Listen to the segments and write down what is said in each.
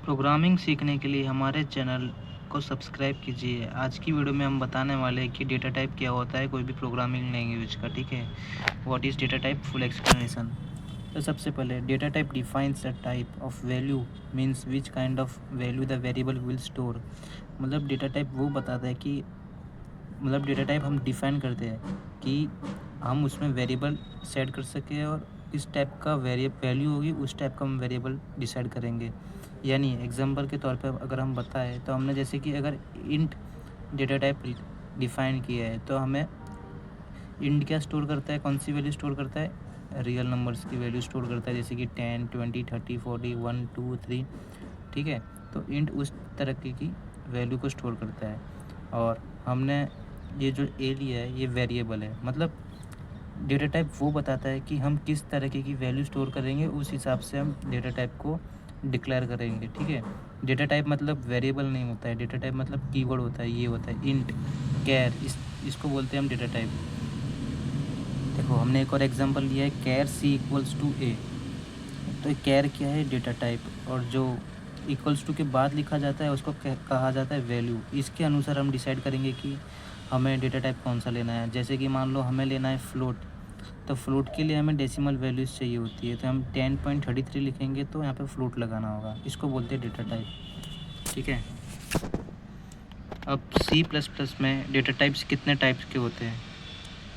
Programming सीखने के लिए हमारे चैनल को सब्सक्राइब कीजिए। आज की वीडियो में हम बताने वाले हैं कि डेटा टाइप क्या होता है कोई भी प्रोग्रामिंग लैंग्वेज का। ठीक है, what is data type, full explanation. तो सबसे पहले data type defines a type of value means which kind of value the variable will store. मतलब डेटा टाइप वो बताता है कि डेटा टाइप हम डिफ़ाइन करते हैं कि हम उसमें वेरिएबल सेट कर सकें और किस टाइप का वैल्यू होगी उस टाइप का हम वेरिएबल डिसाइड करेंगे। यानी एग्जांपल के तौर पे अगर हम बताएं तो हमने जैसे कि अगर इंट डेटा टाइप डिफ़ाइन किया है तो हमें इंट क्या स्टोर करता है, कौन सी वैल्यू स्टोर करता है, रियल नंबर्स की वैल्यू स्टोर करता है, जैसे कि 10, 20, 30, 40, 1, 2, 3। ठीक है, तो इंट उस तरह की वैल्यू को स्टोर करता है। और हमने ये जो ए लिया है ये वेरिएबल है, मतलब डेटा टाइप वो बताता है कि हम किस तरीके की वैल्यू स्टोर करेंगे, उस हिसाब से हम डेटा टाइप को डिक्लेयर करेंगे। ठीक है, डेटा टाइप मतलब वेरिएबल नहीं होता है, डेटा टाइप मतलब कीवर्ड होता है, ये होता है इंट, कैर, इसको बोलते हैं हम डेटा टाइप। देखो हमने एक और एग्जांपल लिया है, कैर सी इक्वल्स टू ए। तो कैर क्या है, डेटा टाइप, और जो इक्वल्स टू के बाद लिखा जाता है उसको कहा जाता है वैल्यू। इसके अनुसार हम डिसाइड करेंगे कि हमें डेटा टाइप कौन सा लेना है। जैसे कि मान लो हमें लेना है फ्लोट, तो फ्लोट के लिए हमें डेसिमल वैल्यूज़ चाहिए होती है, तो हम 10.33 लिखेंगे तो यहाँ पे फ्लोट लगाना होगा, इसको बोलते हैं डेटा टाइप। ठीक है, अब C++ में डेटा टाइप्स कितने टाइप्स के होते हैं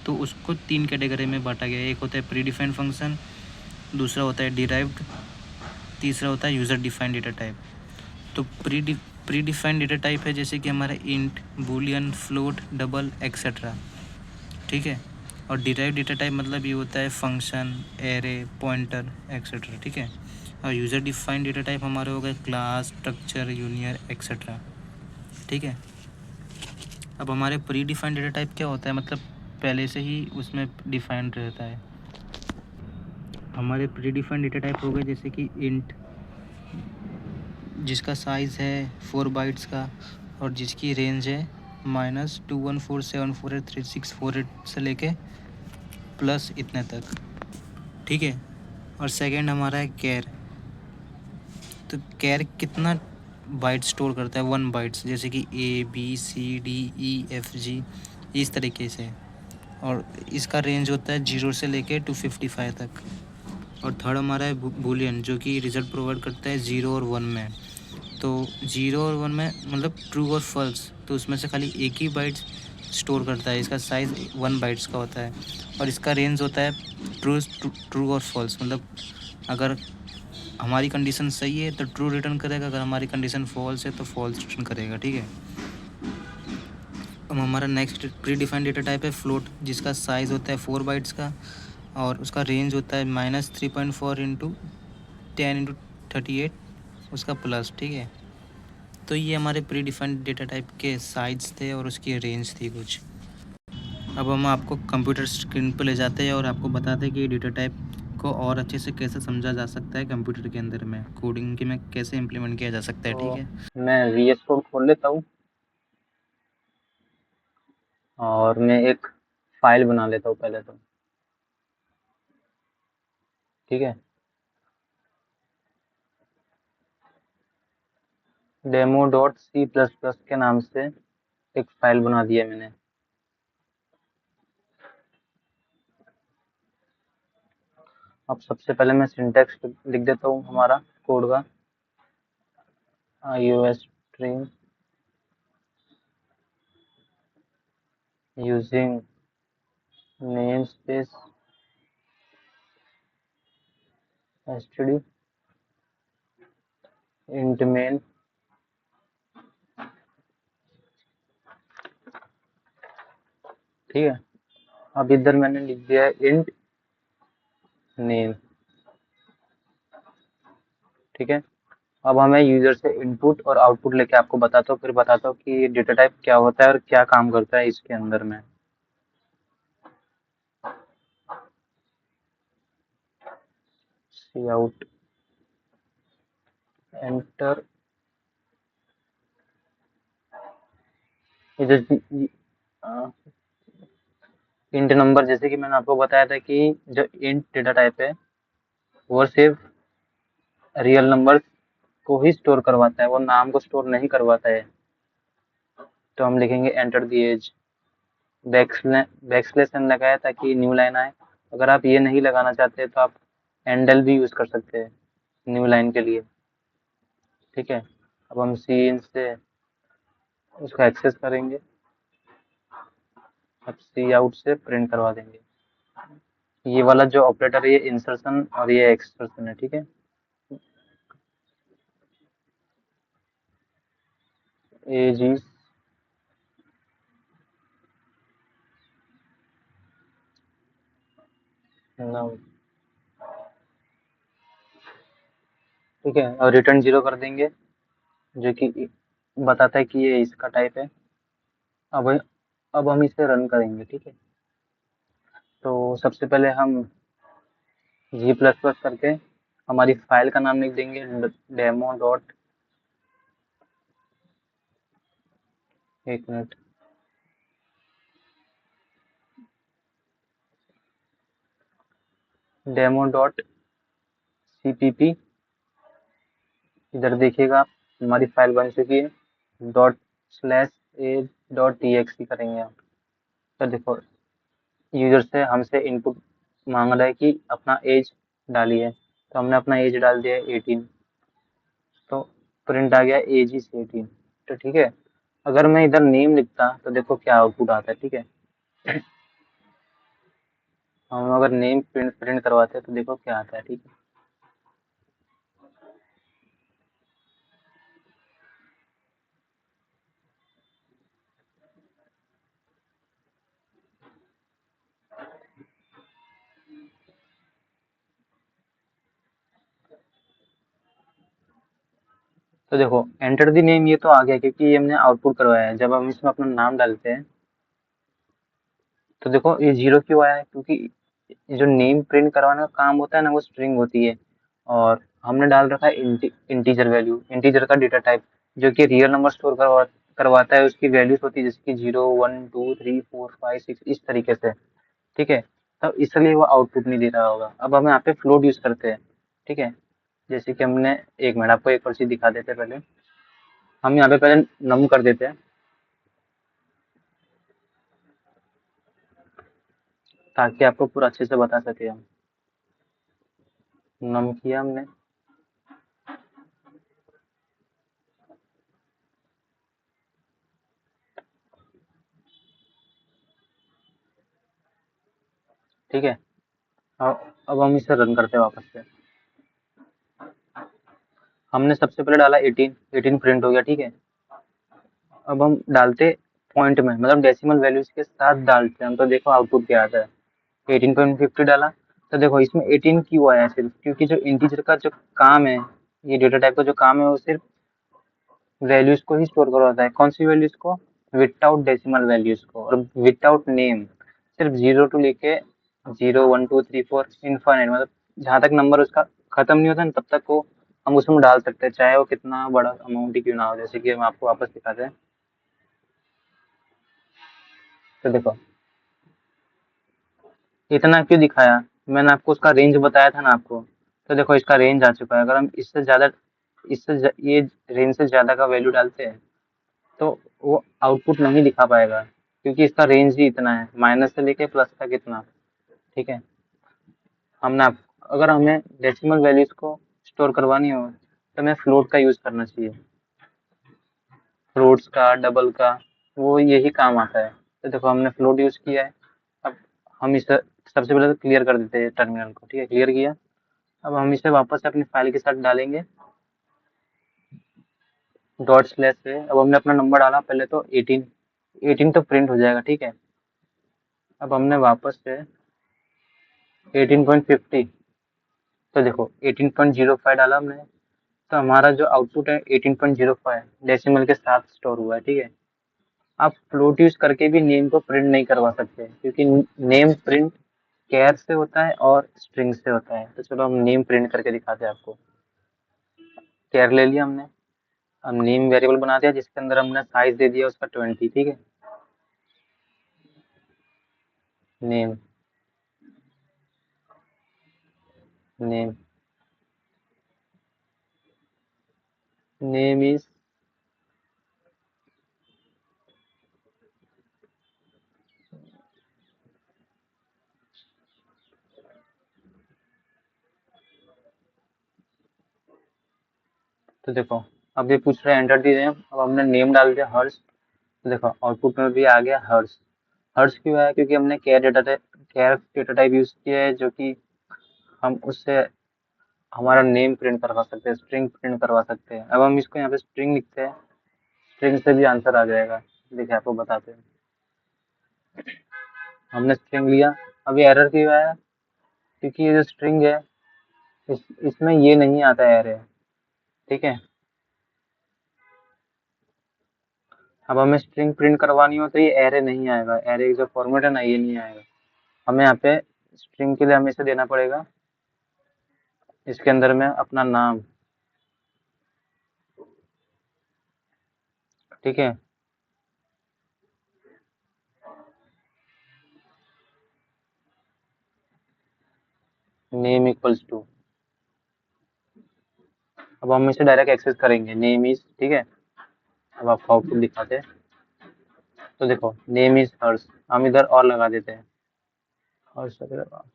तो उसको 3 कैटेगरी में बांटा गया है। एक होता है प्री डिफाइंड फंक्शन, दूसरा होता है डिराइव्ड, तीसरा होता है यूज़र डिफाइंड डेटा टाइप। तो प्री डिफाइंड डेटा टाइप है जैसे कि हमारा int, Boolean, float, double, etcetera. ठीक है, और डिराइव डेटा टाइप मतलब ये होता है फंक्शन, एरे, पॉइंटर, एक्सेट्रा। ठीक है, और यूज़र डिफाइंड डेटा टाइप हमारे हो गए क्लास, स्ट्रक्चर, यूनियर, एक्सेट्रा। ठीक है, अब हमारे प्री डिफाइंड डेटा टाइप क्या होता है, मतलब पहले से ही उसमें डिफाइंड रहता है। हमारे प्री डिफाइंड डेटा टाइप हो गए जैसे कि इंट, जिसका साइज़ है 4 बाइट्स का और जिसकी रेंज है -2147483648 से लेके प्लस इतने तक। ठीक है, और सेकंड हमारा है कैर। तो कैर कितना बाइट स्टोर करता है, 1 बाइट्स, जैसे कि ABCDEFG, इस तरीके से। और इसका रेंज होता है 0 से लेके 255 तक। और थर्ड हमारा है बूलियन, जो कि रिजल्ट प्रोवाइड करता है 0 और 1 में। तो 0 और 1 में मतलब ट्रू और फॉल्स, तो उसमें से खाली एक ही बाइट स्टोर करता है। इसका साइज़ 1 बाइट्स का होता है और इसका रेंज होता है ट्रू और फॉल्स। मतलब अगर हमारी कंडीशन सही है तो ट्रू रिटर्न करेगा, अगर हमारी कंडीशन फॉल्स है तो फॉल्स रिटर्न करेगा। ठीक है, अब हमारा next pre defined data type है फ्लोट, जिसका साइज़ होता है 4 बाइट्स का और उसका रेंज होता है -3.4 इंटू 10 इंटू 38 उसका प्लस। ठीक है, तो ये हमारे प्री डिफाइंड डेटा टाइप के साइज़ थे और उसकी रेंज थी कुछ। अब हम आपको कंप्यूटर स्क्रीन पर ले जाते हैं और आपको बताते हैं कि डेटा टाइप को और अच्छे से कैसे समझा जा सकता है कंप्यूटर के अंदर में, कोडिंग के में कैसे इम्प्लीमेंट किया जा सकता है। ठीक तो है, मैं VS कोड खोल लेता हूँ और मैं एक फाइल बना लेता हूँ पहले तो। ठीक है, demo.c++ के नाम से एक फाइल बना दिया मैंने। अब सबसे पहले मैं सिंटैक्स लिख देता हूँ हमारा कोड का, iostream using namespace std int main। ठीक है, अब इधर मैंने लिख दिया है int name। ठीक है, अब हमें यूजर से इनपुट और आउटपुट लेके आपको बताता हूँ, फिर बताता हूँ कि डेटा टाइप क्या होता है और क्या काम करता है इसके अंदर में। Cout enter. इधर इंट नंबर, जैसे कि मैंने आपको बताया था कि जो इंट डेटा टाइप है वो सिर्फ रियल नंबर को ही स्टोर करवाता है, वो नाम को स्टोर नहीं करवाता है। तो हम लिखेंगे enter the age, backslash n लगाया ताकि न्यू लाइन आए। अगर आप ये नहीं लगाना चाहते तो आप एंडल भी यूज कर सकते हैं न्यू लाइन के लिए। ठीक है, अब हम सी इन से उसको एक्सेस करेंगे, अब सी आउट से प्रिंट करवा देंगे। ये वाला जो ऑपरेटर है ये इंसर्शन और ये एक्सटर्शन है। ठीक है, एज इज नाउ। ठीक है, और रिटर्न 0 कर देंगे, जो कि बताता है कि ये इसका टाइप है। अब अब हम इसे रन करेंगे। ठीक है, तो सबसे पहले हम जी प्लस प्लस करके हमारी फाइल का नाम लिख देंगे, डेमो डॉट, एक मिनट, डेमो डॉट सीपीपी। इधर देखिएगा आप, हमारी फाइल बन चुकी है। Dot slash A dot T x करेंगे आप। तो देखो, यूजर से हमसे इनपुट मांग रहा है कि अपना एज डालिए, तो हमने अपना एज डाल दिया है 18। तो प्रिंट आ गया एज इज 18। तो ठीक है, अगर मैं इधर नेम लिखता तो देखो क्या आउटपुट आता है। ठीक है, हम अगर नेम प्रिंट प्रिंट करवाते हैं तो देखो क्या आता है। ठीक है, तो देखो एंटर द नेम ये तो आ गया क्योंकि ये हमने आउटपुट करवाया है। जब हम इसमें अपना नाम डालते हैं तो देखो ये 0 क्यों आया है, क्योंकि जो नेम प्रिंट करवाने का काम होता है ना वो स्ट्रिंग होती है, और हमने डाल रखा है इंटीजर वैल्यू, इंटीजर का डेटा टाइप, जो कि रियल नंबर स्टोर करवाता है। उसकी वैल्यूज होती है जैसे कि 0 1 2 3 4 5 6 इस तरीके से। ठीक है, तब इसलिए वो आउटपुट नहीं दे रहा होगा। अब हम यहाँ पे फ्लोट यूज करते हैं। ठीक है, जैसे कि हमने, एक मिनट आपको एक और चीज दिखा देते हैं। पहले हम यहाँ पे पहले नम कर देते हैं ताकि आपको पूरा अच्छे से बता सके हम। नम किया हमने, ठीक है। अब हम इसे रन करते हैं वापस से। हमने सबसे पहले डाला 18, 18 प्रिंट हो गया। ठीक है, अब हम डालते पॉइंट में, मतलब डेसिमल वैल्यूज के साथ डालते हैं हम, तो देखो आउटपुट क्या आता है। 18.50 डाला, तो देखो इसमें 18 क्यों आया, सिर्फ क्योंकि जो इंटीजर का जो काम है, ये डेटा टाइप का जो काम है वो सिर्फ वैल्यूज को ही स्टोर करवाता है। कौन सी वैल्यूज को? विदाउट डेसिमल वैल्यूज को, और विदाउट नेम, सिर्फ 0 टू लेके 0 1 2 3 4 इनफाइनाइट, मतलब जहाँ तक नंबर उसका खत्म नहीं होता ना तब तक वो हम उसमें डाल सकते हैं, चाहे वो कितना बड़ा अमाउंट ही क्यों ना हो। जैसे कि हम आपको वापस दिखाते हैं, तो देखो इतना क्यों दिखाया, मैंने आपको उसका रेंज बताया था ना आपको। तो देखो इसका रेंज आ चुका है। अगर हम इससे ज्यादा, ये रेंज से ज्यादा का वैल्यू डालते हैं तो वो आउटपुट नहीं दिखा पाएगा, क्योंकि इसका रेंज ही इतना है, माइनस से लेके प्लस तक इतना। ठीक है, हमने अगर हमें डेसिमल वैल्यूज को स्टोर करवानी हो तो हमें फ्लोट का यूज करना चाहिए। फ्लोट्स का, डबल का, वो यही काम आता है। तो देखो हमने फ्लोट यूज किया है। अब हम इसे सबसे पहले तो क्लियर कर देते हैं टर्मिनल को। ठीक है, क्लियर किया। अब हम इसे वापस से अपनी फाइल के साथ डालेंगे, डॉट स्लैश से। अब हमने अपना नंबर डाला पहले तो 18, 18 तो प्रिंट हो जाएगा। ठीक है, अब हमने वापस से 18.50, तो देखो 18.05 डाला हमने, तो हमारा जो आउटपुट है 18.05 डेसिमल के साथ स्टोर हुआ है। ठीक है, आप फ्लोट यूज करके भी नेम को प्रिंट नहीं करवा सकते, क्योंकि नेम प्रिंट कैर से होता है और स्ट्रिंग से होता है। तो चलो हम नेम प्रिंट करके दिखाते हैं आपको। कैर ले लिया हमने, अब नेम वेरिएबल बना दिया जिसके अंदर हमने साइज दे दिया उसका 20। ठीक है, नेम, नेम, नेम इज तो देखो अब ये पूछ रहा है एंटर दीजिए, अब हमने नेम डाल दिया हर्ष। तो देखो आउटपुट में भी आ गया हर्ष। हर्ष क्यों आया? क्योंकि हमने केयर डेटा टाइप यूज किया है, जो कि हम उससे हमारा नेम प्रिंट करवा सकते हैं, स्ट्रिंग प्रिंट करवा सकते हैं। अब हम इसको यहाँ पे स्ट्रिंग लिखते हैं, स्ट्रिंग से भी आंसर आ जाएगा। देखिए आपको बताते हैं, हमने स्ट्रिंग लिया। अब ये एरर क्यों आया? क्योंकि ये जो स्ट्रिंग है इसमें ये नहीं आता है एरर, ठीक है। अब हमें स्ट्रिंग प्रिंट करवानी हो तो ये एरे नहीं आएगा, एरे जो फॉर्मेट है ना ये नहीं आएगा। हमें यहाँ पे स्ट्रिंग के लिए हमें इसे देना पड़ेगा, इसके अंदर में अपना नाम, ठीक है। नेम इक्वल्स टू, अब हम इसे डायरेक्ट एक्सेस करेंगे, नेम इज, ठीक है। अब आपको आउटपुट दिखाते हैं। तो देखो नेम इज हर्ष, हम इधर और लगा देते हैं हर्ष अग्रवाल।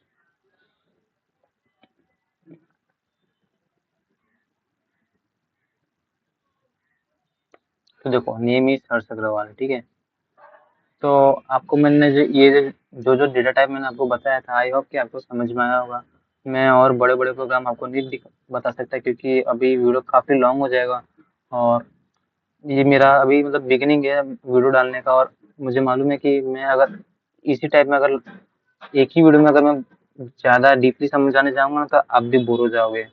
तो देखो नेम इज हर्ष अग्रवाल, ठीक है। तो आपको मैंने जो जो डेटा टाइप मैंने आपको बताया था, आई होप कि आपको समझ में आया होगा। मैं और बड़े बड़े प्रोग्राम आपको नहीं बता सकता, क्योंकि अभी वीडियो काफ़ी लॉन्ग हो जाएगा, और ये मेरा अभी मतलब बिगिनिंग है वीडियो डालने का। और मुझे मालूम है कि मैं अगर इसी टाइप में अगर एक ही वीडियो में अगर मैं ज़्यादा डीपली समझाने जाऊंगा ना तो आप भी बोर हो जाओगे,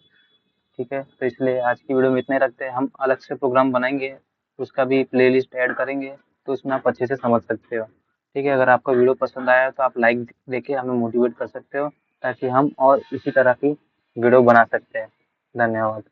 ठीक है। तो इसलिए आज की वीडियो में इतना ही रखते हैं, हम अलग से प्रोग्राम बनाएंगे, उसका भी प्लेलिस्ट ऐड करेंगे, तो उसमें आप अच्छे से समझ सकते हो, ठीक है। अगर आपका वीडियो पसंद आया तो आप लाइक देके हमें मोटिवेट कर सकते हो, ताकि हम और इसी तरह की वीडियो बना सकते हैं। धन्यवाद।